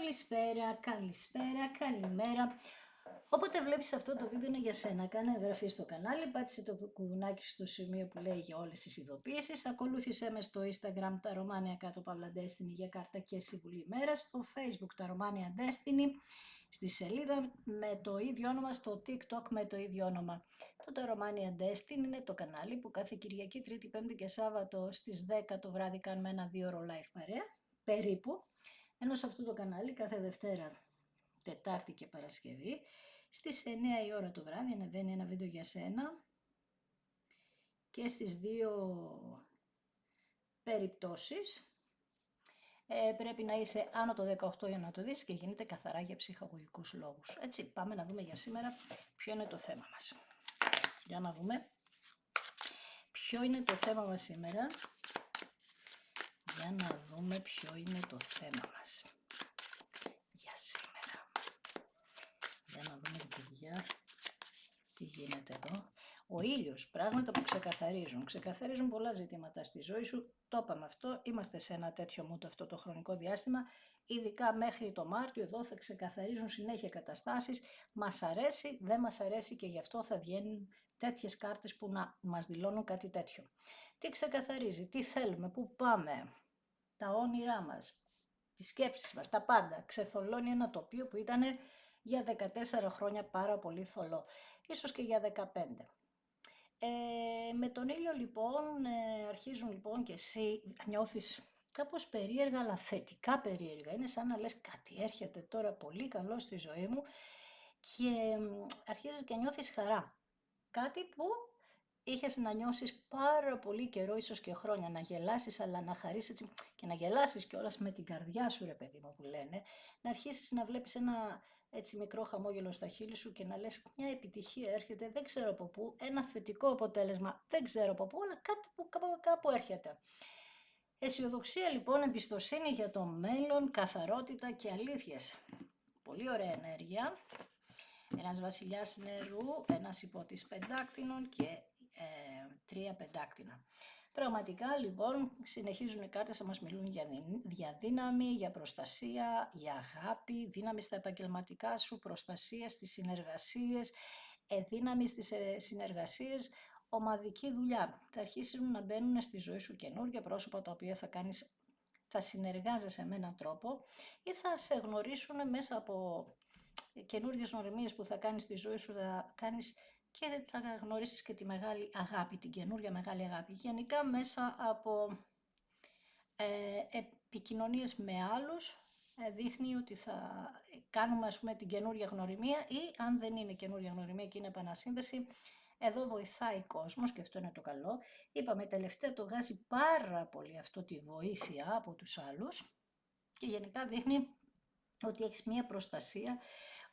Καλησπέρα, καλησπέρα, καλημέρα. Όποτε βλέπεις αυτό το βίντεο είναι για σένα. Κάνε εγγραφή στο κανάλι, πάτησε το κουβουνάκι στο σημείο που λέει για όλες τις ειδοποιήσεις. Ακολούθησέ με στο Instagram τα Ρωμάνια κάτω Παύλα Destiny για κάρτα και συμβουλή ημέρας. Στο Facebook τα Ρωμάνια Destiny. Στη σελίδα με το ίδιο όνομα, στο TikTok με το ίδιο όνομα. Το Ρωμάνια Destiny είναι το κανάλι που κάθε Κυριακή, Τρίτη, Πέμπτη και Σάββατο στις 10 το βράδυ κάνουμε ένα 2ωρο live παρέα, περίπου. Ενώ σε αυτό το κανάλι κάθε Δευτέρα, Τετάρτη και Παρασκευή στις 9 η ώρα το βράδυ ανεβαίνει ένα βίντεο για σένα και στις δύο περιπτώσεις πρέπει να είσαι άνω το 18 για να το δεις και γίνεται καθαρά για ψυχαγωγικούς λόγους. Έτσι, πάμε να δούμε για σήμερα ποιο είναι το θέμα μας. Για να δούμε ποιο είναι το θέμα μας σήμερα. Για να δούμε ποιο είναι το θέμα μας για σήμερα. Για να δούμε, παιδιά, τι γίνεται εδώ. Ο ήλιος, πράγματα που ξεκαθαρίζουν. Ξεκαθαρίζουν πολλά ζητήματα στη ζωή σου. Το είπαμε αυτό. Είμαστε σε ένα τέτοιο mood αυτό το χρονικό διάστημα. Ειδικά μέχρι το Μάρτιο εδώ θα ξεκαθαρίζουν συνέχεια καταστάσεις. Μας αρέσει, δεν μας αρέσει και γι' αυτό θα βγαίνουν τέτοιες κάρτες που να μας δηλώνουν κάτι τέτοιο. Τι ξεκαθαρίζει, τι θέλουμε, πού πάμε, τα όνειρά μας, τις σκέψεις μας, τα πάντα. Ξεθολώνει ένα τοπίο που ήταν για 14 χρόνια πάρα πολύ θολό, ίσως και για 15. Με τον ήλιο λοιπόν αρχίζουν λοιπόν και εσύ νιώθεις κάπως περίεργα, αλλά θετικά περίεργα. Είναι σαν να λες κάτι έρχεται τώρα πολύ καλό στη ζωή μου και αρχίζεις και νιώθεις χαρά. Κάτι που είχες να νιώσεις πάρα πολύ καιρό, ίσως και χρόνια, να γελάσεις, αλλά να χαρείς έτσι και να γελάσεις κιόλας με την καρδιά σου, ρε παιδί μου που λένε, να αρχίσεις να βλέπεις ένα έτσι μικρό χαμόγελο στα χείλη σου και να λες μια επιτυχία έρχεται, δεν ξέρω από πού, ένα θετικό αποτέλεσμα, δεν ξέρω από πού, αλλά κάτι που κάπου έρχεται. Αισιοδοξία λοιπόν, εμπιστοσύνη για το μέλλον, καθαρότητα και αλήθειες. Πολύ ωραία ενέργεια. Ένας βασιλιάς νερού, ένας υπότης πεντάκτηνων και 3 πεντάκτηνα. Πραγματικά λοιπόν συνεχίζουν οι κάρτες να μας μιλούν για δύναμη, για προστασία, για αγάπη, δύναμη στα επαγγελματικά σου, προστασία στις συνεργασίες, δύναμη στις συνεργασίες, ομαδική δουλειά. Θα αρχίσουν να μπαίνουν στη ζωή σου καινούργια πρόσωπα τα οποία θα συνεργάζεσαι με έναν τρόπο ή θα σε γνωρίσουν μέσα από καινούργιες γνωριμίες που θα κάνεις στη ζωή σου, θα κάνεις και θα γνωρίσεις και τη μεγάλη αγάπη, την καινούργια μεγάλη αγάπη. Γενικά μέσα από επικοινωνίες με άλλους δείχνει ότι θα κάνουμε ας πούμε την καινούργια γνωριμία ή αν δεν είναι καινούργια γνωριμία και είναι επανασύνδεση, εδώ βοηθάει κόσμος και αυτό είναι το καλό. Είπαμε τελευταία το βγάζει πάρα πολύ αυτό τη βοήθεια από τους άλλους και γενικά δείχνει ότι έχεις μία προστασία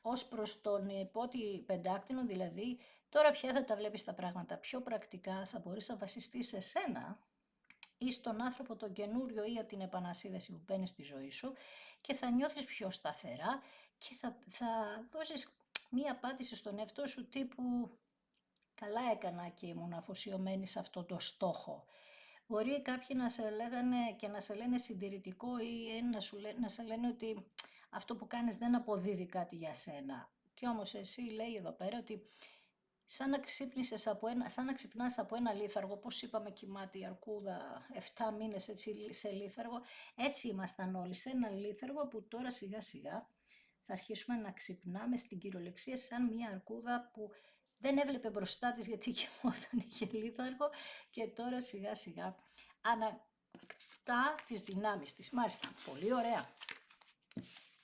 ως προς τον υπότι πεντάκτηνο, δηλαδή τώρα πια θα τα βλέπεις τα πράγματα πιο πρακτικά, θα μπορείς να βασιστείς σε σένα ή στον άνθρωπο τον καινούριο ή από την επανασύνδεση που μπαίνει στη ζωή σου και θα νιώθεις πιο σταθερά και θα δώσεις μία απάντηση στον εαυτό σου τύπου καλά έκανα και ήμουν αφοσιωμένη σε αυτό το στόχο. Μπορεί κάποιοι να σε λέγανε και να σε λένε συντηρητικό ή να σε λένε ότι αυτό που κάνεις δεν αποδίδει κάτι για σένα. Και όμως εσύ λέει εδώ πέρα ότι σαν να ξυπνάς από ένα λίθαργο, πώς είπαμε κοιμάται η αρκούδα 7 μήνες έτσι, σε λίθαργο, έτσι ήμασταν όλοι σε ένα λίθαργο που τώρα σιγά σιγά θα αρχίσουμε να ξυπνάμε στην κυριολεξία σαν μια αρκούδα που δεν έβλεπε μπροστά της γιατί κοιμόταν, είχε λίθαργο και τώρα σιγά σιγά ανακτά τις δυνάμεις της. Μάλιστα, πολύ ωραία.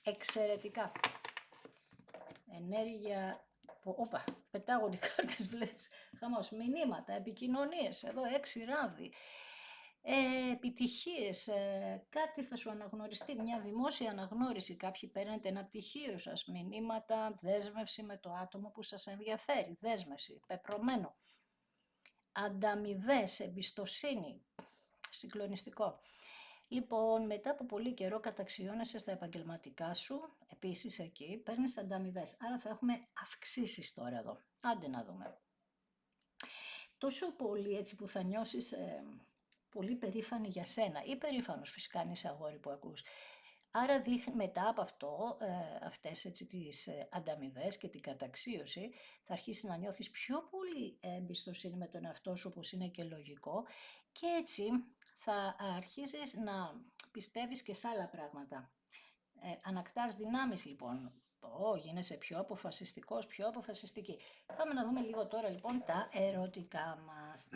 Εξαιρετικά. Ενέργεια, όπα, πετάγονται οι κάρτες, βλέπεις, χαμός, μηνύματα, επικοινωνίες, εδώ 6 ράβδι. Επιτυχίες, κάτι θα σου αναγνωριστεί, μια δημόσια αναγνώριση, κάποιοι παίρνετε ένα πτυχίο σας, μηνύματα, δέσμευση με το άτομο που σας ενδιαφέρει, δέσμευση, πεπρωμένο, ανταμοιβές, εμπιστοσύνη, συγκλονιστικό. Λοιπόν, μετά από πολύ καιρό καταξιώνεσαι στα επαγγελματικά σου, επίσης εκεί παίρνεις ανταμοιβές, άρα θα έχουμε αυξήσεις τώρα εδώ. Άντε να δούμε. Τόσο πολύ έτσι που θα νιώσεις πολύ περήφανη για σένα ή περήφανος φυσικά αν είσαι αγόρι που ακούς. Άρα μετά από αυτό, αυτές έτσι τις ανταμοιβές και την καταξίωση, θα αρχίσει να νιώθεις πιο πολύ εμπιστοσύνη με τον εαυτό σου, όπως είναι και λογικό, και έτσι θα αρχίσεις να πιστεύεις και σε άλλα πράγματα. Ανακτάς δυνάμεις λοιπόν. Γίνεσαι πιο αποφασιστικός, πιο αποφασιστική. Πάμε να δούμε λίγο τώρα λοιπόν τα ερωτικά μας.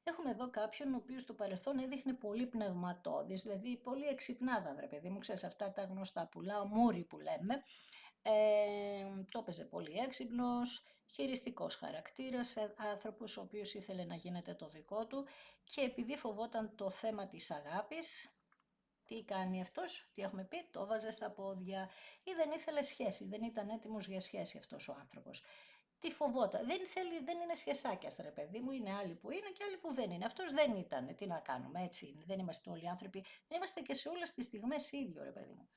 Έχουμε εδώ κάποιον ο οποίος στο παρελθόν έδειχνε πολύ πνευματώδης, δηλαδή πολύ εξυπνάδα, βρε παιδί μου, ξέρεις αυτά τα γνωστά πουλά, ο Μούρι που λέμε. Το έπαιζε πολύ έξυπνος, χειριστικός χαρακτήρας, άνθρωπος ο οποίος ήθελε να γίνεται το δικό του και επειδή φοβόταν το θέμα της αγάπης, τι κάνει αυτός, τι έχουμε πει, το βάζε στα πόδια ή δεν ήθελε σχέση, δεν ήταν έτοιμος για σχέση αυτός ο άνθρωπος. Τι φοβόταν, δεν είναι σχεσάκιας ρε παιδί μου, είναι άλλοι που είναι και άλλοι που δεν είναι. Αυτός δεν ήταν, τι να κάνουμε, έτσι είναι, δεν είμαστε όλοι άνθρωποι, δεν είμαστε και σε όλες τις στιγμές ίδιο ρε παιδί μου.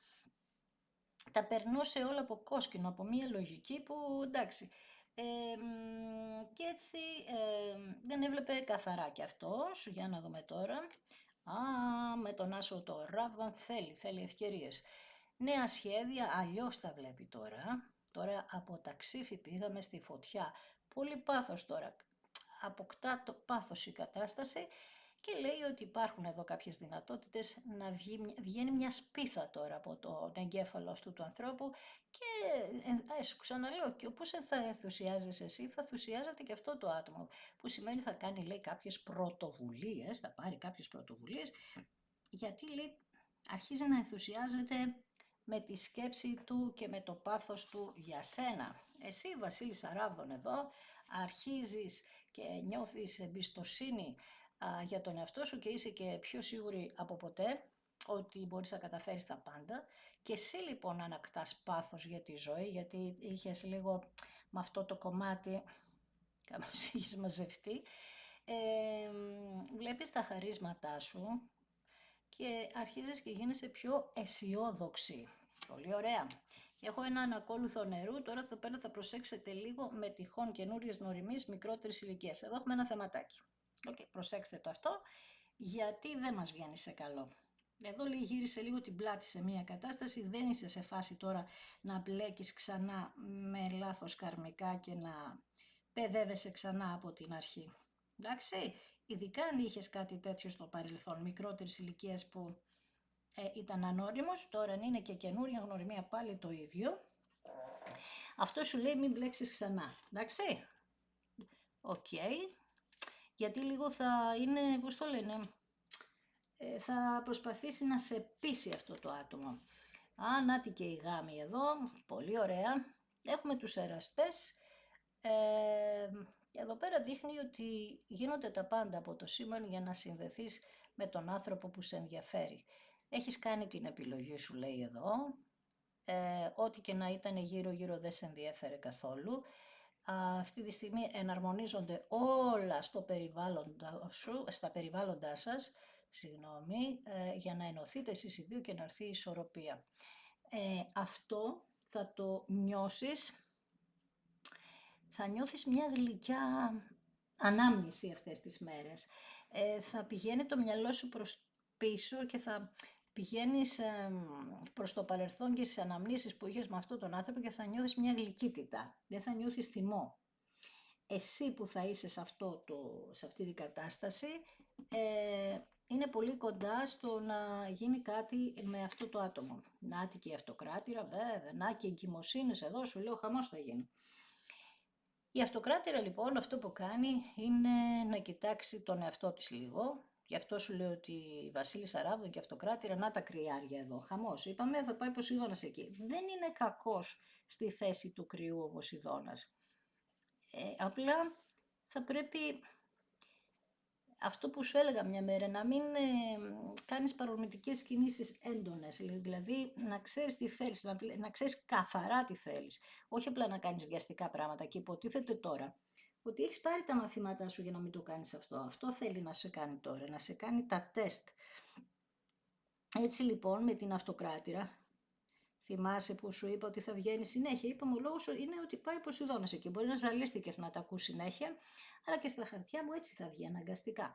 Τα περνούσε όλα από κόσκινο, από μία λογική που εντάξει, και έτσι δεν έβλεπε καθαρά και αυτός, για να δούμε τώρα. Με τον άσο το ράβδον θέλει ευκαιρίες. Νέα σχέδια, αλλιώς τα βλέπει τώρα. Τώρα από τα ξύφη πήγαμε στη φωτιά. Πολύ πάθος τώρα. Αποκτά το πάθος η κατάσταση και λέει ότι υπάρχουν εδώ κάποιες δυνατότητες να βγαίνει μια σπίθα τώρα από τον εγκέφαλο αυτού του ανθρώπου και σου ξαναλέω και όπως θα ενθουσιάζεσαι εσύ θα ενθουσιάζεται και αυτό το άτομο που σημαίνει θα κάνει λέει κάποιες πρωτοβουλίες, θα πάρει κάποιες πρωτοβουλίες γιατί λέει αρχίζει να ενθουσιάζεται με τη σκέψη του και με το πάθος του για σένα. Εσύ Βασίλης Αράβδον εδώ αρχίζεις και νιώθεις εμπιστοσύνη για τον εαυτό σου και είσαι και πιο σίγουρη από ποτέ ότι μπορείς να καταφέρεις τα πάντα και εσύ λοιπόν ανακτάς πάθος για τη ζωή γιατί είχες λίγο με αυτό το κομμάτι κάπως είχες μαζευτεί. Βλέπεις τα χαρίσματά σου και αρχίζεις και γίνεσαι πιο αισιόδοξη. Πολύ ωραία. Έχω ένα ανακόλουθο νερού, τώρα εδώ πέρα θα προσέξετε λίγο με τυχόν καινούριες γνωριμίες μικρότερης ηλικίας. Εδώ έχουμε ένα θεματάκι. Προσέξτε το αυτό, γιατί δεν μας βγαίνει σε καλό. Εδώ λέει γύρισε λίγο την πλάτη σε μια κατάσταση, δεν είσαι σε φάση τώρα να μπλέκεις ξανά με λάθος καρμικά και να παιδεύεσαι ξανά από την αρχή. Εντάξει, ειδικά αν είχες κάτι τέτοιο στο παρελθόν, μικρότερης ηλικίας που ήταν ανώριμος, τώρα αν είναι και καινούρια γνωριμία πάλι το ίδιο. Αυτό σου λέει μην μπλέξεις ξανά, εντάξει. Οκ. Γιατί λίγο θα είναι, πώς το λένε, θα προσπαθήσει να σε πείσει αυτό το άτομο. Νάτι και η γάμη εδώ, πολύ ωραία. Έχουμε τους εραστές. Εδώ πέρα δείχνει ότι γίνονται τα πάντα από το σήμα για να συνδεθείς με τον άνθρωπο που σε ενδιαφέρει. Έχεις κάνει την επιλογή σου λέει εδώ, ό,τι και να ήταν γύρω-γύρω δεν σε ενδιαφέρε καθόλου. Αυτή τη στιγμή εναρμονίζονται όλα στο στα περιβάλλοντά σας, για να ενωθείτε εσείς οι δύο και να έρθει η ισορροπία. Αυτό θα το νιώσεις, θα νιώθεις μια γλυκιά ανάμνηση αυτές τις μέρες. Θα πηγαίνει το μυαλό σου προς πίσω και θα πηγαίνεις προς το παρελθόν και στις αναμνήσεις που είχες με αυτόν τον άνθρωπο και θα νιώθεις μια γλυκύτητα, δεν θα νιώθεις θυμό. Εσύ που θα είσαι σε αυτή την κατάσταση, είναι πολύ κοντά στο να γίνει κάτι με αυτό το άτομο. Νάτι και η αυτοκράτηρα, βέβαια, να και η εγκυμοσύνης εδώ, σου λέω χαμός θα γίνει. Η αυτοκράτηρα λοιπόν αυτό που κάνει είναι να κοιτάξει τον εαυτό της λίγο. Γι' αυτό σου λέω ότι η Βασίλισσα Αράβδον και η αυτοκράτηρα, να τα κρυάρια εδώ, χαμός. Είπαμε θα πάει ο Ποσειδώνας εκεί. Δεν είναι κακός στη θέση του κρυού ο Ποσειδώνας. Απλά θα πρέπει αυτό που σου έλεγα μια μέρα, να μην κάνεις παρορμητικές κινήσεις έντονες, δηλαδή να ξέρεις τι θέλεις, να ξέρεις καθαρά τι θέλεις, όχι απλά να κάνεις βιαστικά πράγματα και υποτίθεται τώρα ότι έχεις πάρει τα μαθήματά σου για να μην το κάνεις αυτό. Αυτό θέλει να σε κάνει τώρα, να σε κάνει τα τεστ. Έτσι λοιπόν με την αυτοκράτηρα, θυμάσαι που σου είπα ότι θα βγαίνει συνέχεια. Είπαμε ο λόγος είναι ότι πάει ο Ποσειδώνας εκεί. Μπορεί να ζαλίστηκες να τα ακούς συνέχεια, αλλά και στα χαρτιά μου έτσι θα βγει αναγκαστικά.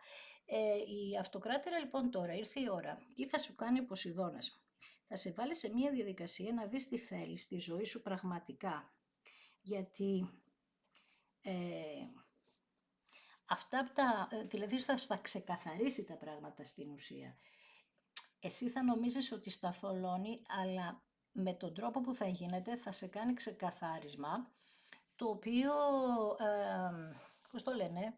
Η αυτοκράτηρα λοιπόν τώρα ήρθε η ώρα. Τι θα σου κάνει ο Ποσειδώνας? θα σε βάλει σε μια διαδικασία να δεις τι θέλεις στη ζωή σου πραγματικά. Γιατί αυτά δηλαδή θα στα ξεκαθαρίσει τα πράγματα στην ουσία. Εσύ θα νομίζεις ότι στα θολώνει, αλλά με τον τρόπο που θα γίνεται θα σε κάνει ξεκαθάρισμα, το οποίο, πώς το λένε,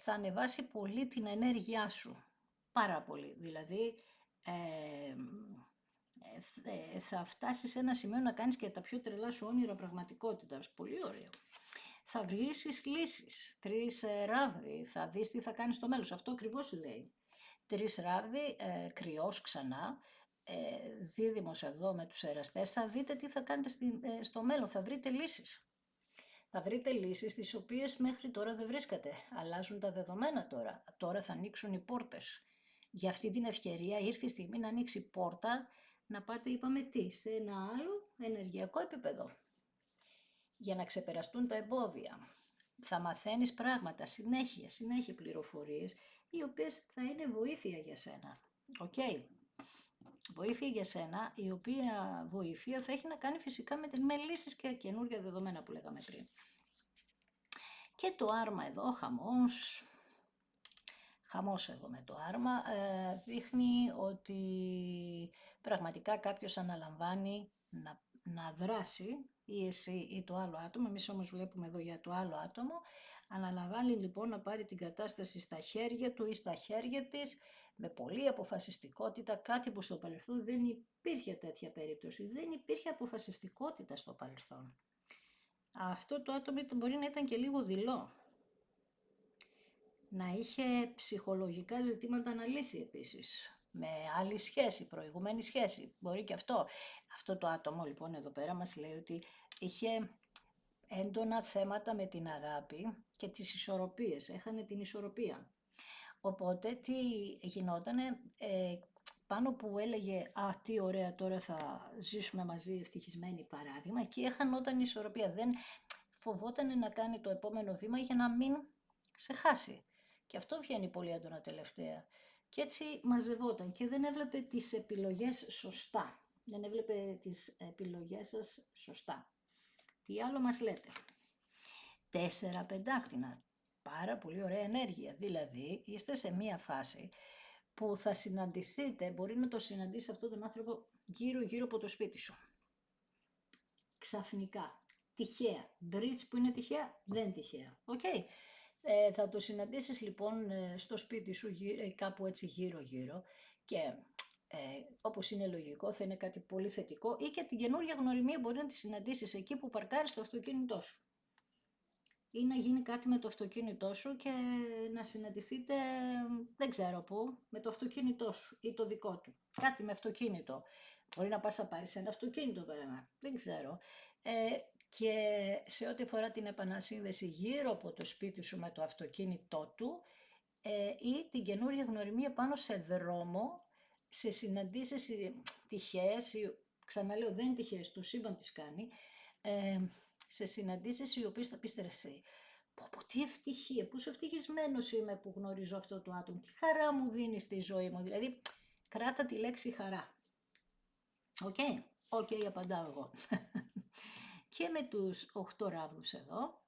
θα ανεβάσει πολύ την ενέργειά σου. Πάρα πολύ. Δηλαδή, θα φτάσεις σε ένα σημείο να κάνεις και τα πιο τρελά σου όνειρα πραγματικότητας. Πολύ ωραίο. Θα βρεις λύσεις. 3 ράβδι. Θα δεις τι θα κάνεις στο μέλλον. Αυτό ακριβώς λέει. 3 ράβδι, κρυός ξανά, δίδυμος εδώ με τους εραστές. Θα δείτε τι θα κάνετε στο μέλλον. Θα βρείτε λύσεις. Θα βρείτε λύσεις τις οποίες μέχρι τώρα δεν βρίσκατε. Αλλάζουν τα δεδομένα τώρα. Τώρα θα ανοίξουν οι πόρτες. Για αυτή την ευκαιρία ήρθε η στιγμή να ανοίξει η πόρτα, να πάτε, είπαμε τι, σε ένα άλλο ενεργειακό επίπεδο. Για να ξεπεραστούν τα εμπόδια. Θα μαθαίνεις πράγματα, συνέχεια πληροφορίες, οι οποίες θα είναι βοήθεια για σένα. Οκ. Βοήθεια για σένα, η οποία βοήθεια θα έχει να κάνει φυσικά με λύσεις και καινούργια δεδομένα που λέγαμε πριν. Και το άρμα εδώ, χαμός εδώ με το άρμα, δείχνει ότι πραγματικά κάποιος αναλαμβάνει να δράσει, ή εσύ ή το άλλο άτομο. Εμείς όμως βλέπουμε εδώ για το άλλο άτομο. Αναλαμβάνει λοιπόν να πάρει την κατάσταση στα χέρια του ή στα χέρια της, με πολλή αποφασιστικότητα, κάτι που στο παρελθόν δεν υπήρχε τέτοια περίπτωση. Δεν υπήρχε αποφασιστικότητα στο παρελθόν. Αυτό το άτομο μπορεί να ήταν και λίγο δειλό. Να είχε ψυχολογικά ζητήματα να λύσει επίσης. Με άλλη σχέση, προηγούμενη σχέση. Μπορεί και αυτό. Αυτό το άτομο λοιπόν εδώ πέρα μας λέει ότι είχε έντονα θέματα με την αγάπη και τις ισορροπίες. Έχανε την ισορροπία. Οπότε τι γινότανε, πάνω που έλεγε «Α, τι ωραία, τώρα θα ζήσουμε μαζί ευτυχισμένοι», παράδειγμα, εκεί έχανόταν η ισορροπία. Δεν φοβόταν να κάνει το επόμενο βήμα για να μην σε χάσει. Και αυτό βγαίνει πολύ έντονα τελευταία. Και έτσι μαζευόταν και δεν έβλεπε τις επιλογές σωστά. Δεν έβλεπε τις επιλογές σας σωστά. Τι άλλο μας λέτε? 4 πεντάκτηνα. Πάρα πολύ ωραία ενέργεια. Δηλαδή είστε σε μία φάση που θα συναντηθείτε, μπορεί να το συναντήσει αυτόν τον άνθρωπο γύρω από το σπίτι σου. Ξαφνικά. Τυχαία. Bridge που είναι τυχαία, δεν τυχαία. Okay. Θα το συναντήσεις λοιπόν στο σπίτι σου, κάπου έτσι γύρω και όπως είναι λογικό θα είναι κάτι πολύ θετικό, ή και την καινούργια γνωριμία μπορεί να τη συναντήσεις εκεί που παρκάρεις το αυτοκίνητό σου. Ή να γίνει κάτι με το αυτοκίνητό σου και να συναντηθείτε δεν ξέρω πού, με το αυτοκίνητό σου ή το δικό του. Κάτι με αυτοκίνητο. Μπορεί να πας να πάρεις ένα αυτοκίνητο βέβαια, δεν ξέρω. Και σε ό,τι αφορά την επανασύνδεση γύρω από το σπίτι σου με το αυτοκίνητό του, ή την καινούργια γνωριμία πάνω σε δρόμο, σε συναντήσεις τυχαίες, ξαναλέω δεν είναι τυχαίες, το σύμπαν τις κάνει, σε συναντήσεις οι οποίες θα πεις εσύ, πω τι ευτυχία, πόσο ευτυχισμένος είμαι που γνωρίζω αυτό το άτομο, τι χαρά μου δίνει στη ζωή μου, δηλαδή κράτα τη λέξη χαρά. Οκ, απαντάω εγώ. Και με τους 8 ράβδους εδώ,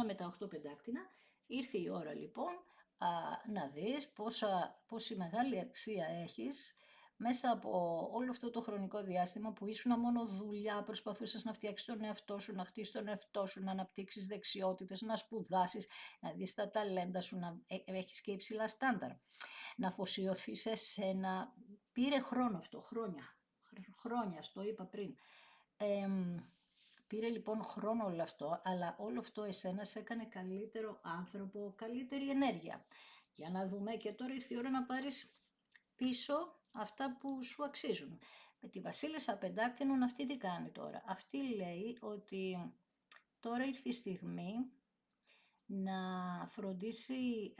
με τα 8 πεντάκτηνα, ήρθε η ώρα λοιπόν να δεις πόση μεγάλη αξία έχεις μέσα από όλο αυτό το χρονικό διάστημα που ήσουν μόνο δουλειά, προσπαθούσες να φτιάξεις τον εαυτό σου, να χτίσεις τον εαυτό σου, να αναπτύξεις δεξιότητες, να σπουδάσεις, να δεις τα ταλέντα σου, να έχεις και υψηλά στάνταρ. Να αφοσιωθείς σε σένα. Πήρε χρόνο αυτό, χρόνια, το είπα πριν. Πήρε λοιπόν χρόνο όλο αυτό, αλλά όλο αυτό εσένα σε έκανε καλύτερο άνθρωπο, καλύτερη ενέργεια. Για να δούμε, και τώρα ήρθε η ώρα να πάρεις πίσω αυτά που σου αξίζουν. Με τη Βασίλισσα Πεντάκτηνων αυτή τι κάνει τώρα? Αυτή λέει ότι τώρα ήρθε η στιγμή να φροντίσει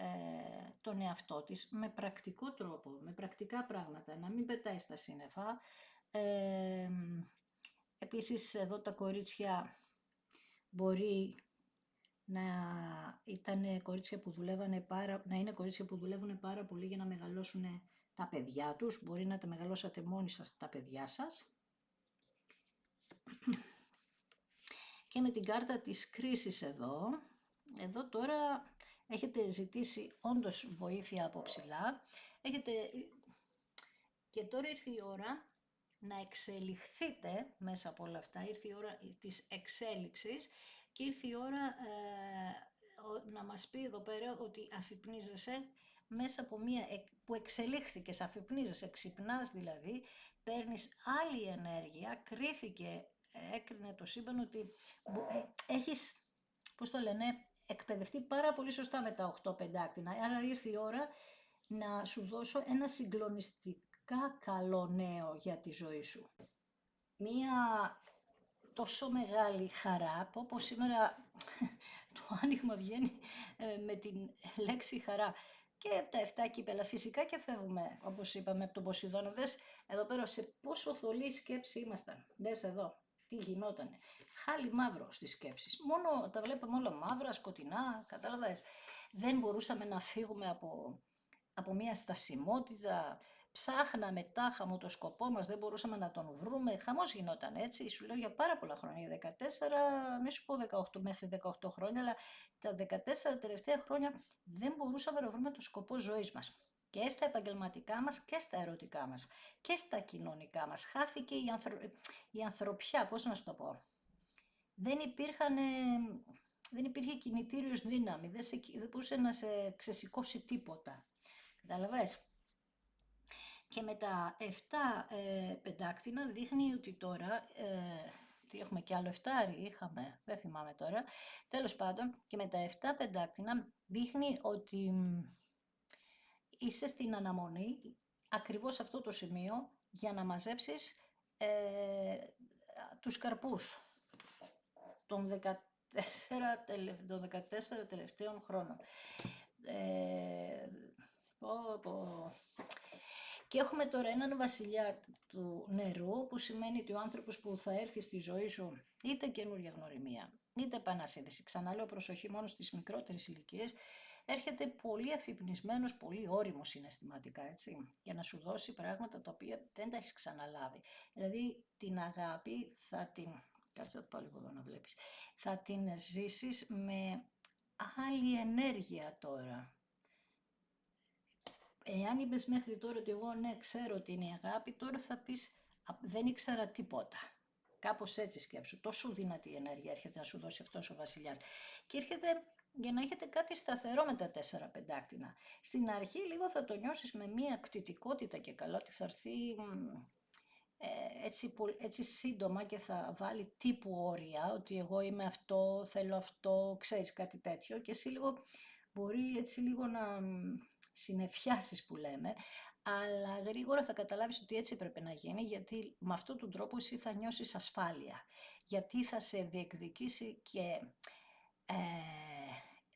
τον εαυτό της με πρακτικό τρόπο, με πρακτικά πράγματα, να μην πετάει στα σύννεφα. Επίσης εδώ τα κορίτσια μπορεί να είναι κορίτσια που δουλεύουν πάρα πολύ για να μεγαλώσουν τα παιδιά τους, μπορεί να τα μεγαλώσατε μόνοι σας τα παιδιά σας. Και με την κάρτα της κρίσης εδώ τώρα έχετε ζητήσει όντως βοήθεια από ψηλά, και τώρα ήρθε η ώρα να εξελιχθείτε μέσα από όλα αυτά, ήρθε η ώρα της εξέλιξης και ήρθε η ώρα να μας πει εδώ πέρα ότι αφυπνίζεσαι μέσα από μία που εξελίχθηκες, αφυπνίζεσαι, ξυπνάς δηλαδή, παίρνεις άλλη ενέργεια, έκρινε το σύμπαν ότι έχεις, πώς το λένε, εκπαιδευτεί πάρα πολύ σωστά με τα 8 πεντάκτηνα, άρα ήρθε η ώρα να σου δώσω ένα συγκλονιστικά καλό νέο για τη ζωή σου. Μία τόσο μεγάλη χαρά, που όπως σήμερα το άνοιγμα βγαίνει με την λέξη χαρά. Και τα 7 κύπελα φυσικά και φεύγουμε, όπως είπαμε, από τον Ποσειδώνα. Δες εδώ πέρα σε πόσο θολή σκέψη ήμασταν. Δες εδώ τι γινότανε. Χάλι μαύρο στις σκέψεις. Μόνο τα βλέπαμε όλα μαύρα, σκοτεινά, κατάλαβες. Δεν μπορούσαμε να φύγουμε από μια στασιμότητα. Ψάχναμε τάχα μου το σκοπό μας, δεν μπορούσαμε να τον βρούμε, χαμός γινόταν έτσι, σου λέω για πάρα πολλά χρόνια, 14, μη σου πω 18 μέχρι 18 χρόνια, αλλά τα 14 τελευταία χρόνια δεν μπορούσαμε να βρούμε το σκοπό ζωής μας. Και στα επαγγελματικά μας και στα ερωτικά μας και στα κοινωνικά μας. Χάθηκε η ανθρωπιά, πώς να σου το πω. Δεν υπήρχε κινητήριος δύναμη, δεν μπορούσε να σε ξεσηκώσει τίποτα. Καταλαβες. Και με τα 7 πεντάκτηνα δείχνει ότι τώρα, τι έχουμε και άλλο 7 είχαμε, δεν θυμάμαι τώρα, τέλος πάντων, και με τα 7 πεντάκτηνα δείχνει ότι είσαι στην αναμονή, ακριβώς αυτό το σημείο, για να μαζέψεις τους καρπούς των 14 τελευταίων χρόνων. Και έχουμε τώρα έναν βασιλιά του νερού, που σημαίνει ότι ο άνθρωπος που θα έρθει στη ζωή σου, είτε καινούργια γνωριμία, είτε επανασύνδεση, ξαναλέω προσοχή μόνο στις μικρότερες ηλικίες, έρχεται πολύ αφυπνισμένος, πολύ όριμος συναισθηματικά, έτσι, για να σου δώσει πράγματα τα οποία δεν τα έχεις ξαναλάβει. Δηλαδή την αγάπη κάτσε να το πάω λίγο εδώ να βλέπεις, θα την ζήσεις με άλλη ενέργεια τώρα. Εάν είπες μέχρι τώρα ότι εγώ ναι ξέρω ότι είναι η αγάπη, τώρα θα πεις δεν ήξερα τίποτα. Κάπως έτσι σκέψου, τόσο δυνατή ενέργεια έρχεται να σου δώσει αυτός ο βασιλιάς. Και έρχεται για να έχετε κάτι σταθερό με τα 4 πεντάκτηνα. Στην αρχή λίγο θα το νιώσεις με μία κτητικότητα και καλά, ότι θα έρθει έτσι σύντομα και θα βάλει τύπου όρια, ότι εγώ είμαι αυτό, θέλω αυτό, ξέρεις κάτι τέτοιο, και εσύ μπορεί έτσι λίγο να συνεφιάσεις που λέμε, αλλά γρήγορα θα καταλάβεις ότι έτσι πρέπει να γίνει, γιατί με αυτόν τον τρόπο εσύ θα νιώσεις ασφάλεια, γιατί θα σε διεκδικήσει και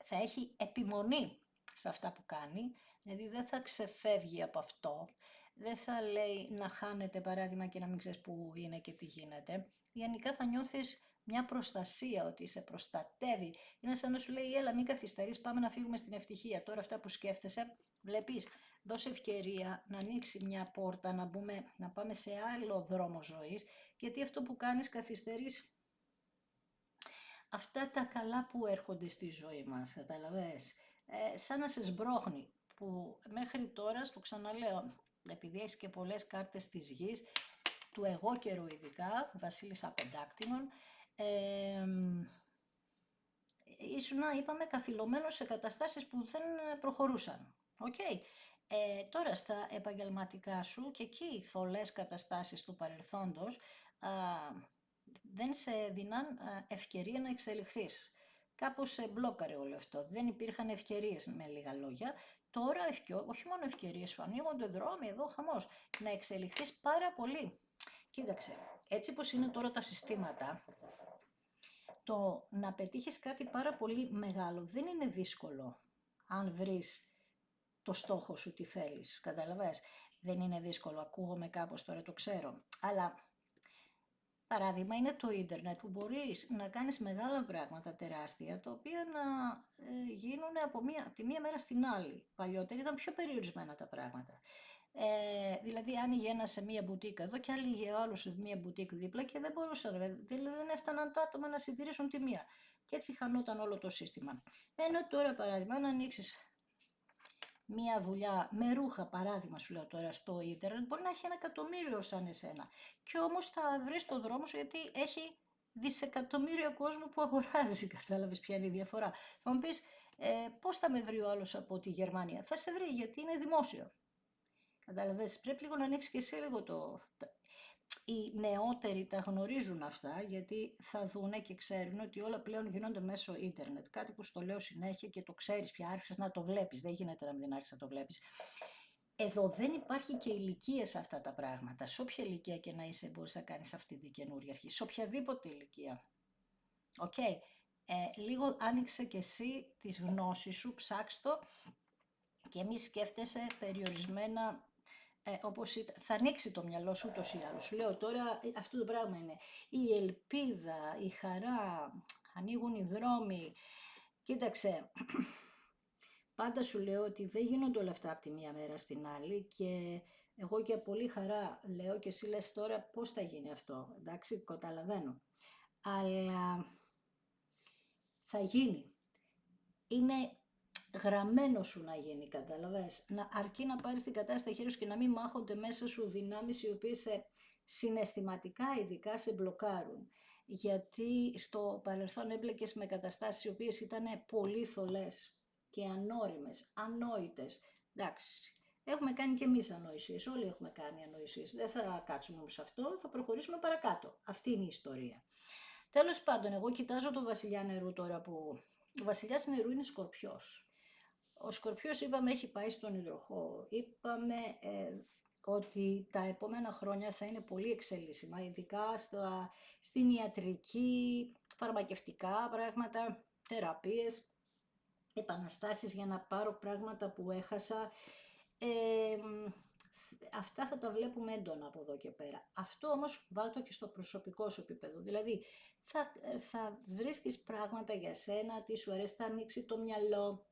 θα έχει επιμονή σε αυτά που κάνει, δηλαδή δεν θα ξεφεύγει από αυτό, δεν θα λέει να χάνεται παράδειγμα και να μην ξέρεις που είναι και τι γίνεται. Γενικά θα νιώθεις μια προστασία, ότι σε προστατεύει. Είναι σαν να σου λέει έλα μην καθυστερείς, πάμε να φύγουμε στην ευτυχία. Τώρα αυτά που σκέφτεσαι, βλέπεις, δώσε ευκαιρία να ανοίξει μια πόρτα, να πάμε σε άλλο δρόμο ζωής, γιατί αυτό που κάνεις καθυστερείς αυτά τα καλά που έρχονται στη ζωή μας, καταλαβες. Σαν να σε σμπρώχνει, που μέχρι τώρα, στο ξαναλέω, επειδή έχεις και πολλές κάρτες της γης, του εγώ καιρού ειδικά, βασίλισσα πεντάκτηνων, ήσουν, είπαμε, καθυλωμένος σε καταστάσεις που δεν προχωρούσαν. Okay. Τώρα στα επαγγελματικά σου, και εκεί θολές καταστάσεις του παρελθόντος δεν σε δίναν ευκαιρία να εξελιχθείς. Κάπως σε μπλόκαρε όλο αυτό. Δεν υπήρχαν ευκαιρίες, με λίγα λόγια. Τώρα όχι μόνο ευκαιρίες, σου ανοίγονται δρόμοι εδώ, χαμός. Να εξελιχθείς πάρα πολύ. Κοίταξε, έτσι πως είναι τώρα τα συστήματα, το να πετύχεις κάτι πάρα πολύ μεγάλο δεν είναι δύσκολο, αν βρεις το στόχο σου τι θέλεις, καταλαβες. Δεν είναι δύσκολο, ακούγομαι κάπως τώρα, το ξέρω, αλλά παράδειγμα είναι το ίντερνετ, που μπορείς να κάνεις μεγάλα πράγματα τεράστια, τα οποία να γίνουν από τη μία μέρα στην άλλη. Παλιότερα ήταν πιο περιορισμένα τα πράγματα. Δηλαδή άνοιγε ένα σε μία μπουτίκα εδώ και άνοιγε ο άλλος σε μία μπουτίκα δίπλα και δεν μπορούσαν, δηλαδή δεν έφταναν τα άτομα να συντηρήσουν τη μία. Και έτσι χανόταν όλο το σύστημα. Ενώ τώρα παράδειγμα, αν ανοίξεις μία δουλειά με ρούχα, παράδειγμα σου λέω τώρα στο ίντερνετ, μπορεί να έχει 1.000.000 σαν εσένα. Και όμως θα βρεις τον δρόμο σου γιατί έχει δισεκατομμύριο κόσμο που αγοράζει. Κατάλαβες ποια είναι η διαφορά. Θα μου πεις, πώς θα με βρει ο άλλος από τη Γερμανία? Θα σε βρει γιατί είναι δημόσιο. Καταλαβες, πρέπει λίγο να ανοίξει και εσύ λίγο οι νεότεροι τα γνωρίζουν αυτά, γιατί θα δούνε και ξέρουν ότι όλα πλέον γίνονται μέσω ίντερνετ. Κάτι που στο λέω συνέχεια και το ξέρεις πια, άρχισες να το βλέπεις, δεν γίνεται να μην άρχισες να το βλέπεις. Εδώ δεν υπάρχει και ηλικία σε αυτά τα πράγματα. Σε όποια ηλικία και να είσαι μπορείς να κάνεις αυτή την καινούργια αρχή, σε οποιαδήποτε ηλικία. Οκ. Λίγο άνοιξε και εσύ τις γνώσεις σου, ψάξ' το και μη σκέφτεσαι περιορισμένα όπως θα ανοίξει το μυαλό σου ούτως ή άλλως. Σου λέω τώρα αυτό το πράγμα είναι η ελπίδα, η χαρά, ανοίγουν οι δρόμοι. Κοίταξε, πάντα σου λέω ότι δεν γίνονται όλα αυτά από τη μία μέρα στην άλλη και εγώ και πολύ χαρά λέω και εσύ λες τώρα πώς θα γίνει αυτό, εντάξει, καταλαβαίνω. Αλλά θα γίνει. Είναι γραμμένο σου να γίνει, καταλαβες. Αρκεί να πάρεις την κατάσταση στα χέρια σου και να μην μάχονται μέσα σου δυνάμεις οι οποίες συναισθηματικά ειδικά σε μπλοκάρουν. Γιατί στο παρελθόν έμπλεκες με καταστάσεις οι οποίες ήταν πολύ θολές και ανώριμες, ανόητες. Εντάξει, έχουμε κάνει και εμείς ανοησίες, όλοι έχουμε κάνει ανοησίες. Δεν θα κάτσουμε όμως σε αυτό, θα προχωρήσουμε παρακάτω. Αυτή είναι η ιστορία. Τέλος πάντων, εγώ κοιτάζω το βασιλιά νερού τώρα που... Ο βασιλιάς νερού είναι Σκορπιός. Ο Σκορπιός είπαμε έχει πάει στον υδροχόο. Είπαμε ότι τα επόμενα χρόνια θα είναι πολύ εξελίσσιμα, ειδικά στην ιατρική, φαρμακευτικά πράγματα, θεραπείες, επαναστάσεις για να πάρω πράγματα που έχασα. Αυτά θα τα βλέπουμε έντονα από εδώ και πέρα. Αυτό όμως βάλτο και στο προσωπικό σου επίπεδο. Δηλαδή θα βρίσκεις πράγματα για σένα, τι σου αρέσει, θα ανοίξει το μυαλό,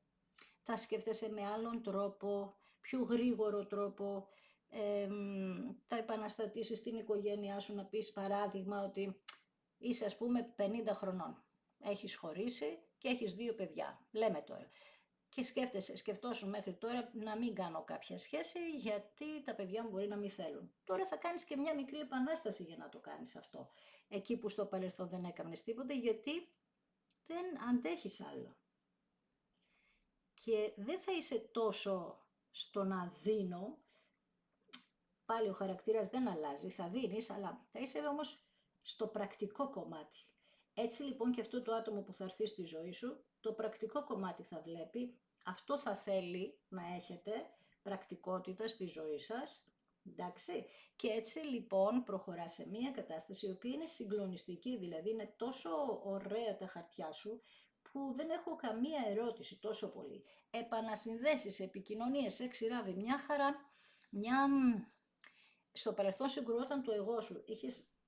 θα σκέφτεσαι με άλλον τρόπο, πιο γρήγορο τρόπο, θα επαναστατήσεις την οικογένειά σου να πεις παράδειγμα ότι είσαι ας πούμε 50 χρονών, έχεις χωρίσει και έχεις 2 παιδιά, λέμε τώρα. Και σκεφτόσουν μέχρι τώρα να μην κάνω κάποια σχέση γιατί τα παιδιά μου μπορεί να μην θέλουν. Τώρα θα κάνεις και μια μικρή επανάσταση για να το κάνεις αυτό. Εκεί που στο παρελθόν δεν έκανες τίποτα γιατί δεν αντέχεις άλλο. Και δεν θα είσαι τόσο στο να δίνω, πάλι ο χαρακτήρας δεν αλλάζει, θα δίνεις, αλλά θα είσαι όμως στο πρακτικό κομμάτι. Έτσι λοιπόν και αυτό το άτομο που θα έρθει στη ζωή σου, το πρακτικό κομμάτι θα βλέπει, αυτό θα θέλει να έχετε πρακτικότητα στη ζωή σας, εντάξει. Και έτσι λοιπόν προχωρά σε μια κατάσταση η οποία είναι συγκλονιστική, δηλαδή είναι τόσο ωραία τα χαρτιά σου, που δεν έχω καμία ερώτηση τόσο πολύ. Επανασυνδέσεις, επικοινωνίες, ράδι, μια χαρά, στο παρελθόν συγκρουόταν το εγώ σου,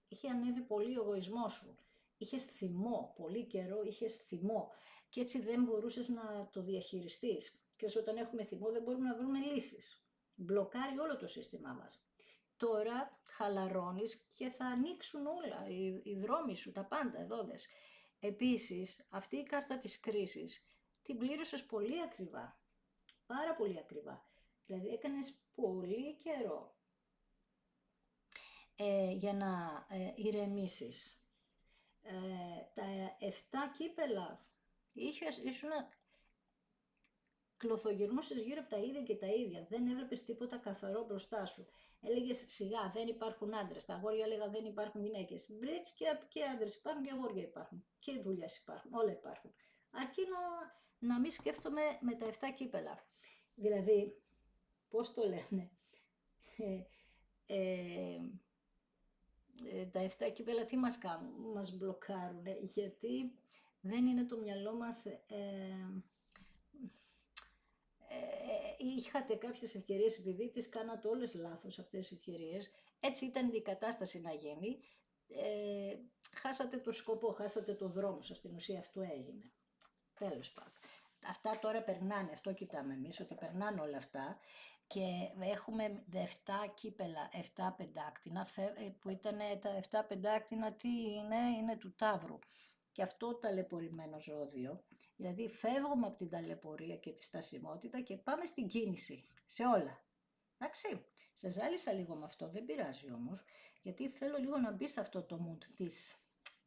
είχε ανέβει πολύ ο εγωισμός σου, είχες θυμό, πολύ καιρό είχες θυμό και έτσι δεν μπορούσες να το διαχειριστείς. Και όταν έχουμε θυμό δεν μπορούμε να βρούμε λύσεις. Μπλοκάρει όλο το σύστημά μας. Τώρα χαλαρώνεις και θα ανοίξουν όλα, οι δρόμοι σου, τα πάντα, εδώ δες. Επίσης, αυτή η κάρτα της κρίσης την πλήρωσες πολύ ακριβά, πάρα πολύ ακριβά. Δηλαδή έκανες πολύ καιρό για να ηρεμήσεις. Τα 7 κύπελα ήσουν κλωθογυρνούσες γύρω από τα ίδια και τα ίδια, δεν έβλεπες τίποτα καθαρό μπροστά σου. Έλεγες σιγά, δεν υπάρχουν άντρες. Τα αγόρια έλεγαν δεν υπάρχουν γυναίκες. Μπριτς και άντρες υπάρχουν και αγόρια υπάρχουν. Και δουλειές υπάρχουν, όλα υπάρχουν. Αρκεί να μην σκέφτομαι με τα 7 κύπελα. Δηλαδή, πώς το λένε, τα 7 κύπελα τι μας κάνουν, μας μπλοκάρουν, γιατί δεν είναι το μυαλό μας... είχατε κάποιες ευκαιρίες επειδή τις κάνατε όλες λάθος αυτές τις ευκαιρίες, έτσι ήταν η κατάσταση να γίνει, χάσατε το σκοπό, χάσατε το δρόμο σας, στην ουσία αυτό έγινε. Τέλος πάντων. Αυτά τώρα περνάνε, αυτό κοιτάμε εμείς, ότι περνάνε όλα αυτά. και έχουμε 7 κύπελα, 7 πεντάκτηνα, που ήταν τα 7 πεντάκτηνα τι είναι του Ταύρου. Και αυτό ταλαιπωρημένο ζώδιο, δηλαδή φεύγουμε από την ταλαιπωρία και τη στασιμότητα και πάμε στην κίνηση, σε όλα. Εντάξει, σε ζάλισα λίγο με αυτό, δεν πειράζει όμως, γιατί θέλω λίγο να μπει σε αυτό το mood της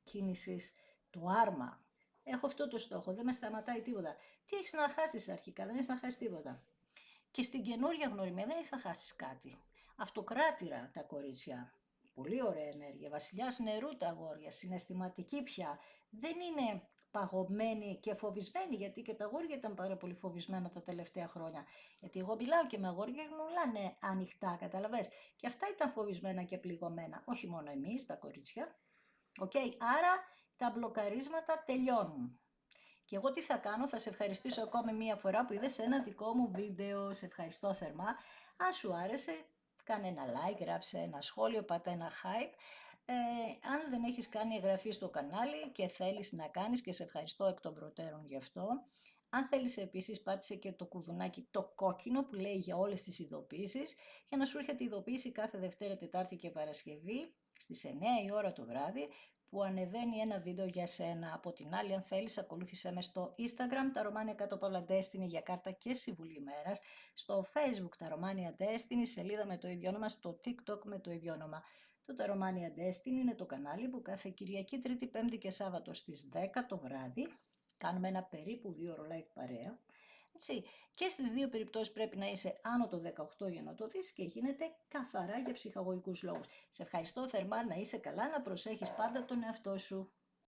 κίνησης, του άρμα. Έχω αυτό το στόχο, δεν με σταματάει τίποτα. Τι έχεις να χάσεις αρχικά, δεν έχεις να χάσεις τίποτα. Και στην καινούρια γνωριμία δεν έχεις να χάσεις κάτι. Αυτοκράτηρα τα κορίτσια. Πολύ ωραία ενέργεια. Βασιλιάς νερού τα αγόρια, συναισθηματική πια. Δεν είναι παγωμένοι και φοβισμένοι, γιατί και τα αγόρια ήταν πάρα πολύ φοβισμένα τα τελευταία χρόνια. Γιατί εγώ μιλάω και με αγόρια και μιλάνε ανοιχτά, καταλαβες. Και αυτά ήταν φοβισμένα και πληγωμένα. Όχι μόνο εμείς, τα κορίτσια. Άρα τα μπλοκαρίσματα τελειώνουν. Και εγώ τι θα κάνω, θα σε ευχαριστήσω ακόμη μία φορά που είδες ένα δικό μου βίντεο, σε ευχαριστώ θερμά. Αν σου άρεσε, κάνε ένα like, γράψε ένα σχόλιο, πάτα ένα hype. Αν δεν έχεις κάνει εγγραφή στο κανάλι και θέλεις να κάνεις, και σε ευχαριστώ εκ των προτέρων γι' αυτό. Αν θέλεις επίσης πάτησε και το κουδουνάκι το κόκκινο που λέει για όλες τις ειδοποιήσεις, για να σου έρχεται ειδοποίηση κάθε Δευτέρα, Τετάρτη και Παρασκευή στις 9 η ώρα το βράδυ, που ανεβαίνει ένα βίντεο για σένα. Από την άλλη, αν θέλεις, ακολούθησέ με στο Instagram, τα Ρωμάνια κάτω Παύλα Destiny για κάρτα και συμβουλή ημέρας, στο Facebook τα Ρωμάνια Destiny, σελίδα με το ίδιο όνομα, στο TikTok με το ίδιο όνομα. Το Τα Ρωμάνια Destiny είναι το κανάλι που κάθε Κυριακή, Τρίτη, Πέμπτη και Σάββατο στις 10 το βράδυ κάνουμε ένα περίπου 2 ώρο live παρέα. Έτσι. Και στις δύο περιπτώσεις πρέπει να είσαι άνω το 18 για να το δεις και γίνεται καθαρά για ψυχαγωγικούς λόγους. Σε ευχαριστώ θερμά, να είσαι καλά, να προσέχεις πάντα τον εαυτό σου.